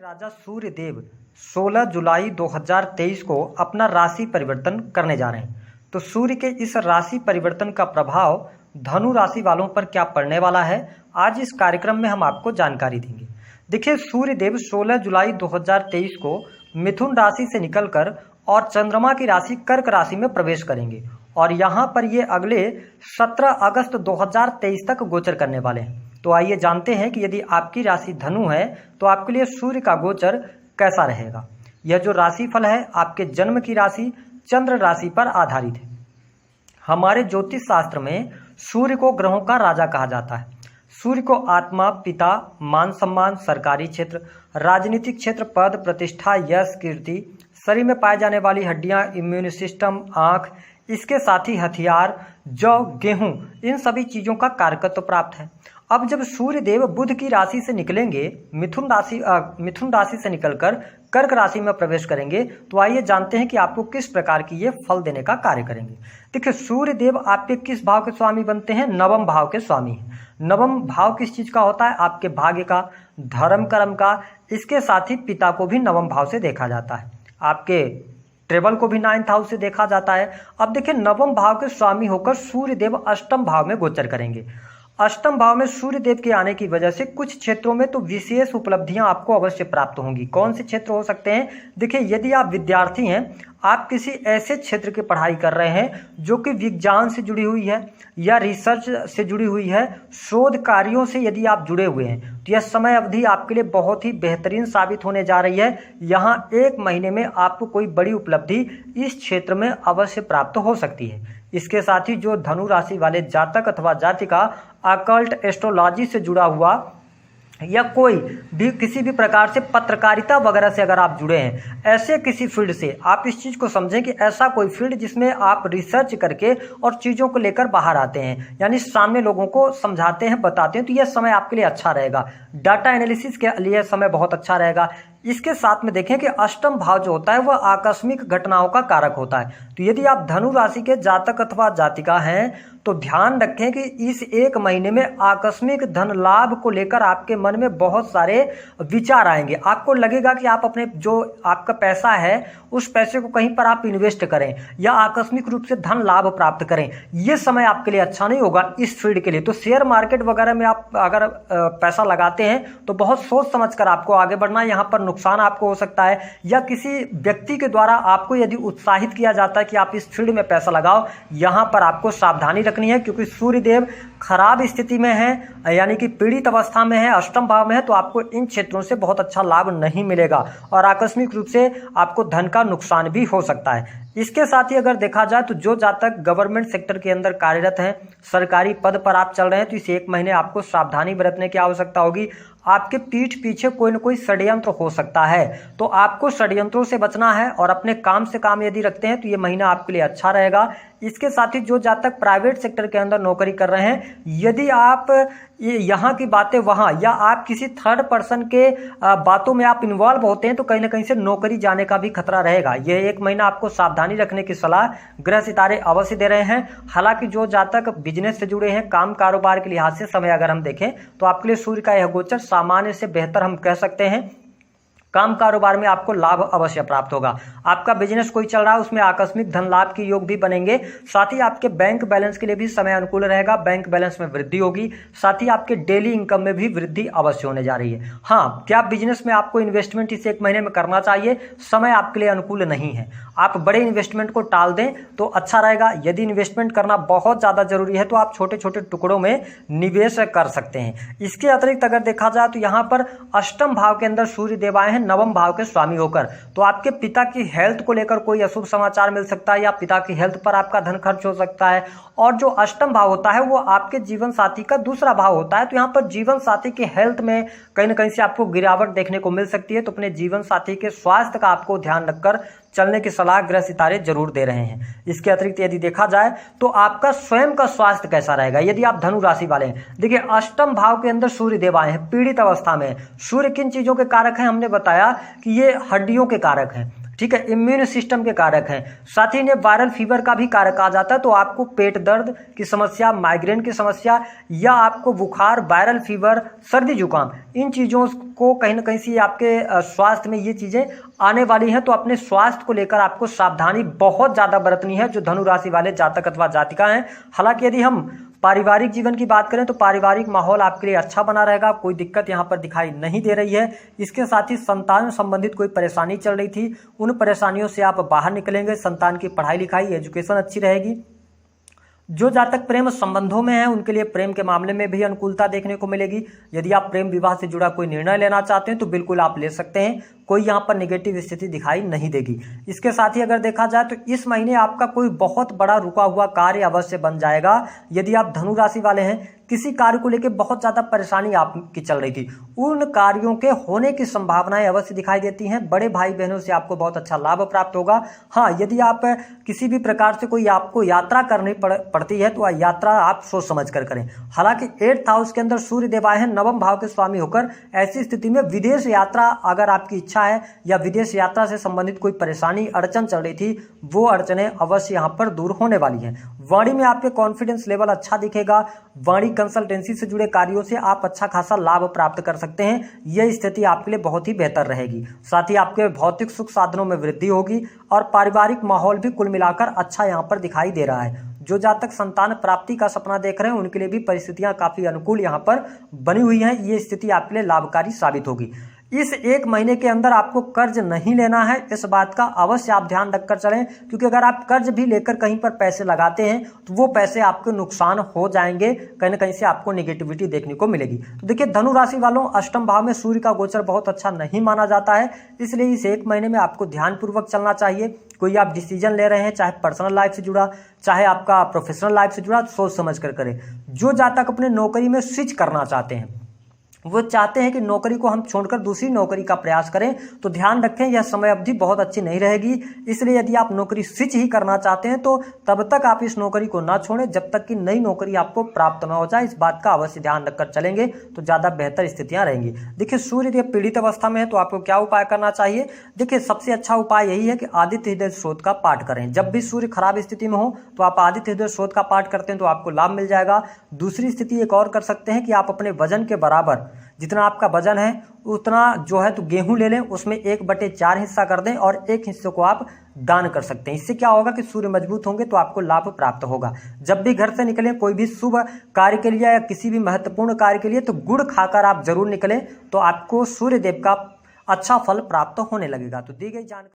राजा सूर्य देव 16 जुलाई 2023 को अपना राशि परिवर्तन करने जा रहे हैं। तो सूर्य के इस राशि परिवर्तन का प्रभाव धनु राशि वालों पर क्या पड़ने वाला है, आज इस कार्यक्रम में हम आपको जानकारी देंगे। देखिए, सूर्य देव 16 जुलाई 2023 को मिथुन राशि से निकलकर और चंद्रमा की राशि कर्क राशि में प्रवेश करेंगे और यहाँ पर ये अगले 17 अगस्त 2023 तक गोचर करने वाले हैं। तो आइए जानते हैं कि यदि आपकी राशि धनु है तो आपके लिए सूर्य का गोचर कैसा रहेगा। यह जो राशिफल है आपके जन्म की राशि चंद्र राशि पर आधारित है। हमारे ज्योतिष शास्त्र में सूर्य को ग्रहों का राजा कहा जाता है। सूर्य को आत्मा, पिता, मान सम्मान, सरकारी क्षेत्र, राजनीतिक क्षेत्र, पद, प्रतिष्ठा, यश, कीर्ति, शरीर में पाए जाने वाली हड्डियां, इम्यून सिस्टम, आंख, इसके साथ ही हथियार, जौ, गेहूं, इन सभी चीजों का कारकत्व प्राप्त है। अब जब सूर्य देव बुध की राशि से निकलेंगे, मिथुन राशि से निकलकर कर्क राशि में प्रवेश करेंगे, तो आइए जानते हैं कि आपको किस प्रकार की ये फल देने का कार्य करेंगे। देखिए, सूर्य देव आपके किस भाव के स्वामी बनते हैं? नवम भाव के स्वामी। नवम भाव किस चीज का होता है? आपके भाग्य का, धर्म कर्म का, इसके साथ ही पिता को भी नवम भाव से देखा जाता है, आपके ट्रेवल को भी 9th हाउस से देखा जाता है। अब देखिए, नवम भाव के स्वामी होकर सूर्य देव अष्टम भाव में गोचर करेंगे। अष्टम भाव में सूर्य देव के आने की वजह से कुछ क्षेत्रों में तो विशेष उपलब्धियां आपको अवश्य प्राप्त होंगी। कौन से क्षेत्र हो सकते हैं? देखिए, यदि आप विद्यार्थी हैं, आप किसी ऐसे क्षेत्र की पढ़ाई कर रहे हैं जो कि विज्ञान से जुड़ी हुई है या रिसर्च से जुड़ी हुई है, शोध कार्यों से यदि आप जुड़े हुए हैं, तो यह समय अवधि आपके लिए बहुत ही बेहतरीन साबित होने जा रही है। यहाँ 1 महीने में आपको कोई बड़ी उपलब्धि इस क्षेत्र में अवश्य प्राप्त हो सकती है। इसके साथ ही जो धनु राशि वाले जातक अथवा जातिका अकल्ट, एस्ट्रोलॉजी से जुड़ा हुआ या कोई भी किसी भी प्रकार से पत्रकारिता वगैरह से अगर आप जुड़े हैं, ऐसे किसी फील्ड से, आप इस चीज़ को समझें कि ऐसा कोई फील्ड जिसमें आप रिसर्च करके और चीज़ों को लेकर बाहर आते हैं, यानी सामने लोगों को समझाते हैं, बताते हैं, तो यह समय आपके लिए अच्छा रहेगा। डाटा एनालिसिस के लिए समय बहुत अच्छा रहेगा। इसके साथ में देखें कि अष्टम भाव जो होता है वह आकस्मिक घटनाओं का कारक होता है। तो यदि आप धनु राशि के जातक अथवा जातिका हैं तो ध्यान रखें कि इस 1 महीने में आकस्मिक धन लाभ को लेकर आपके मन में बहुत सारे विचार आएंगे। आपको लगेगा कि आप अपने जो आपका पैसा है उस पैसे को कहीं पर आप इन्वेस्ट करें या आकस्मिक रूप से धन लाभ प्राप्त करें। ये समय आपके लिए अच्छा नहीं होगा इस फील्ड के लिए। तो शेयर मार्केट वगैरह में आप अगर पैसा लगाते हैं तो बहुत सोच समझ कर आपको आगे बढ़ना है। यहाँ पर नुकसान आपको हो सकता है या किसी व्यक्ति के द्वारा आपको यदि उत्साहित किया जाता है कि आप इस फील्ड में पैसा लगाओ, यहाँ पर आपको सावधानी रखनी है, क्योंकि सूर्य देव खराब स्थिति में है, यानी कि पीड़ित अवस्था में है, अष्टम भाव में है, तो आपको इन क्षेत्रों से बहुत अच्छा लाभ नहीं मिलेगा और आकस्मिक रूप से आपको धन का नुकसान भी हो सकता है। इसके साथ ही अगर देखा जाए तो जो जातक गवर्नमेंट सेक्टर के अंदर कार्यरत हैं, सरकारी पद पर आप चल रहे हैं, तो इस 1 महीने आपको सावधानी बरतने की आवश्यकता होगी। आपके पीठ पीछे कोई न कोई षड्यंत्र हो सकता है, तो आपको षड्यंत्रों से बचना है और अपने काम से काम यदि रखते हैं तो ये महीना आपके लिए अच्छा रहेगा। इसके साथ ही जो जातक प्राइवेट सेक्टर के अंदर नौकरी कर रहे हैं, यदि आप यहाँ की बातें वहाँ या आप किसी थर्ड पर्सन के बातों में आप इन्वॉल्व होते हैं तो कहीं ना कहीं से नौकरी जाने का भी खतरा रहेगा। यह 1 महीना आपको सावधानी रखने की सलाह ग्रह सितारे अवश्य दे रहे हैं। हालांकि जो जातक बिजनेस से जुड़े हैं, काम कारोबार के लिहाज से समय अगर हम देखें तो आपके लिए सूर्य का यह गोचर सामान्य से बेहतर हम कह सकते हैं। काम कारोबार में आपको लाभ अवश्य प्राप्त होगा। आपका बिजनेस कोई चल रहा है उसमें आकस्मिक धन लाभ के योग भी बनेंगे। साथ ही आपके बैंक बैलेंस के लिए भी समय अनुकूल रहेगा, बैंक बैलेंस में वृद्धि होगी। साथ ही आपके डेली इनकम में भी वृद्धि अवश्य होने जा रही है। हाँ, क्या बिजनेस में आपको इन्वेस्टमेंट इस 1 महीने में करना चाहिए? समय आपके लिए अनुकूल नहीं है। आप बड़े इन्वेस्टमेंट को टाल दें तो अच्छा रहेगा। यदि इन्वेस्टमेंट करना बहुत ज़्यादा जरूरी है तो आप छोटे छोटे टुकड़ों में निवेश कर सकते हैं। इसके अतिरिक्त अगर देखा जाए तो यहाँ पर अष्टम भाव के अंदर सूर्य देव आए हैं नवम भाव के स्वामी होकर, तो आपके पिता की हेल्थ को लेकर कोई अशुभ समाचार मिल सकता है या पिता की हेल्थ पर आपका धन खर्च हो सकता है। और जो अष्टम भाव होता है वो आपके जीवन साथी का दूसरा भाव होता है, तो यहाँ पर जीवन साथी की हेल्थ में कहीं ना कहीं से आपको गिरावट देखने को मिल सकती है। तो अपने जीवन साथी के स्वास्थ्य का आपको ध्यान रखकर चलने की सलाह ग्रह सितारे जरूर दे रहे हैं। इसके अतिरिक्त यदि देखा जाए तो आपका स्वयं का स्वास्थ्य कैसा रहेगा यदि आप धनु राशि वाले हैं। देखिए, अष्टम भाव के अंदर सूर्य देव आए हैं, पीड़ित अवस्था में। सूर्य किन चीजों के कारक हैं? हमने बताया कि ये हड्डियों के कारक हैं। ठीक है, इम्यून सिस्टम के कारक हैं। साथ ही इन्हें वायरल फीवर का भी कारक कहा जाता है। तो आपको पेट दर्द की समस्या, माइग्रेन की समस्या या आपको बुखार, वायरल फीवर, सर्दी जुकाम, इन चीज़ों को कहीं ना कहीं से आपके स्वास्थ्य में ये चीज़ें आने वाली हैं। तो अपने स्वास्थ्य को लेकर आपको सावधानी बहुत ज़्यादा बरतनी है जो धनु राशि वाले जातक अथवा जातिका हैं। हालांकि यदि हम पारिवारिक जीवन की बात करें तो पारिवारिक माहौल आपके लिए अच्छा बना रहेगा, कोई दिक्कत यहाँ पर दिखाई नहीं दे रही है। इसके साथ ही संतान संबंधित कोई परेशानी चल रही थी, उन परेशानियों से आप बाहर निकलेंगे। संतान की पढ़ाई लिखाई, एजुकेशन अच्छी रहेगी। जो जातक प्रेम संबंधों में है उनके लिए प्रेम के मामले में भी अनुकूलता देखने को मिलेगी। यदि आप प्रेम विवाह से जुड़ा कोई निर्णय लेना चाहते हैं तो बिल्कुल आप ले सकते हैं, कोई यहाँ पर नेगेटिव स्थिति दिखाई नहीं देगी। इसके साथ ही अगर देखा जाए तो इस महीने आपका कोई बहुत बड़ा रुका हुआ कार्य अवश्य बन जाएगा। यदि आप धनु राशि वाले हैं, किसी कार्य को लेकर बहुत ज़्यादा परेशानी आपकी चल रही थी, उन कार्यों के होने की संभावनाएं अवश्य दिखाई देती हैं। बड़े भाई बहनों से आपको बहुत अच्छा लाभ प्राप्त होगा। हाँ, यदि आप किसी भी प्रकार से कोई आपको यात्रा करनी पड़ती है तो यात्रा आप सोच समझ कर करें। हालांकि 8th हाउस के अंदर सूर्य देव आए हैं नवम भाव के स्वामी होकर। ऐसी स्थिति में विदेश यात्रा अगर आपकी इच्छा है या विदेश यात्रा से संबंधित कोई परेशानी अड़चन चल रही थी, वो अड़चनें अवश्य यहाँ पर दूर होने वाली हैं। वाणी में आपके कॉन्फिडेंस लेवल अच्छा दिखेगा। वाणी कंसल्टेंसी से जुड़े कार्यों से आप अच्छा खासा लाभ प्राप्त कर सकते हैं। यह स्थिति आपके लिए बहुत ही बेहतर रहेगी। साथ ही आपके भौतिक सुख साधनों में वृद्धि होगी और पारिवारिक माहौल भी कुल मिलाकर अच्छा यहाँ पर दिखाई दे रहा है। जो जातक संतान प्राप्ति का सपना देख रहे हैं उनके लिए भी परिस्थितियां काफी अनुकूल यहाँ पर बनी हुई हैं। ये स्थिति आपके लिए लाभकारी साबित होगी। इस एक महीने के अंदर आपको कर्ज नहीं लेना है, इस बात का अवश्य आप ध्यान रखकर चलें, क्योंकि अगर आप कर्ज भी लेकर कहीं पर पैसे लगाते हैं तो वो पैसे आपके नुकसान हो जाएंगे, कहीं ना कहीं से आपको निगेटिविटी देखने को मिलेगी। तो देखिए धनु राशि वालों, अष्टम भाव में सूर्य का गोचर बहुत अच्छा नहीं माना जाता है, इसलिए इस एक महीने में आपको ध्यानपूर्वक चलना चाहिए। कोई आप डिसीजन ले रहे हैं, चाहे पर्सनल लाइफ से जुड़ा, चाहे आपका प्रोफेशनल लाइफ से जुड़ा, सोच समझ कर करें। जो जातक अपने नौकरी में स्विच करना चाहते हैं, वो चाहते हैं कि नौकरी को हम छोड़कर दूसरी नौकरी का प्रयास करें, तो ध्यान रखें यह समय अवधि बहुत अच्छी नहीं रहेगी। इसलिए यदि आप नौकरी स्विच ही करना चाहते हैं तो तब तक आप इस नौकरी को ना छोड़ें जब तक कि नई नौकरी आपको प्राप्त ना हो जाए। इस बात का अवश्य ध्यान रखकर चलेंगे तो ज़्यादा बेहतर स्थितियां रहेंगी। देखिए सूर्य देव पीड़ित अवस्था में है तो आपको क्या उपाय करना चाहिए। देखिए सबसे अच्छा उपाय यही है कि आदित्य हृदय स्रोत का पाठ करें। जब भी सूर्य खराब स्थिति में हो तो आप आदित्य हृदय स्रोत का पाठ करते हैं तो आपको लाभ मिल जाएगा। दूसरी स्थिति एक और कर सकते हैं कि आप अपने वजन के बराबर, जितना आपका वजन है उतना जो है तो गेहूं ले लें, उसमें 1/4 हिस्सा कर दें और एक हिस्से को आप दान कर सकते हैं। इससे क्या होगा कि सूर्य मजबूत होंगे तो आपको लाभ प्राप्त होगा। जब भी घर से निकलें कोई भी शुभ कार्य के लिए या किसी भी महत्वपूर्ण कार्य के लिए तो गुड़ खाकर आप जरूर निकलें, तो आपको सूर्य देव का अच्छा फल प्राप्त होने लगेगा। तो दी गई जानकारी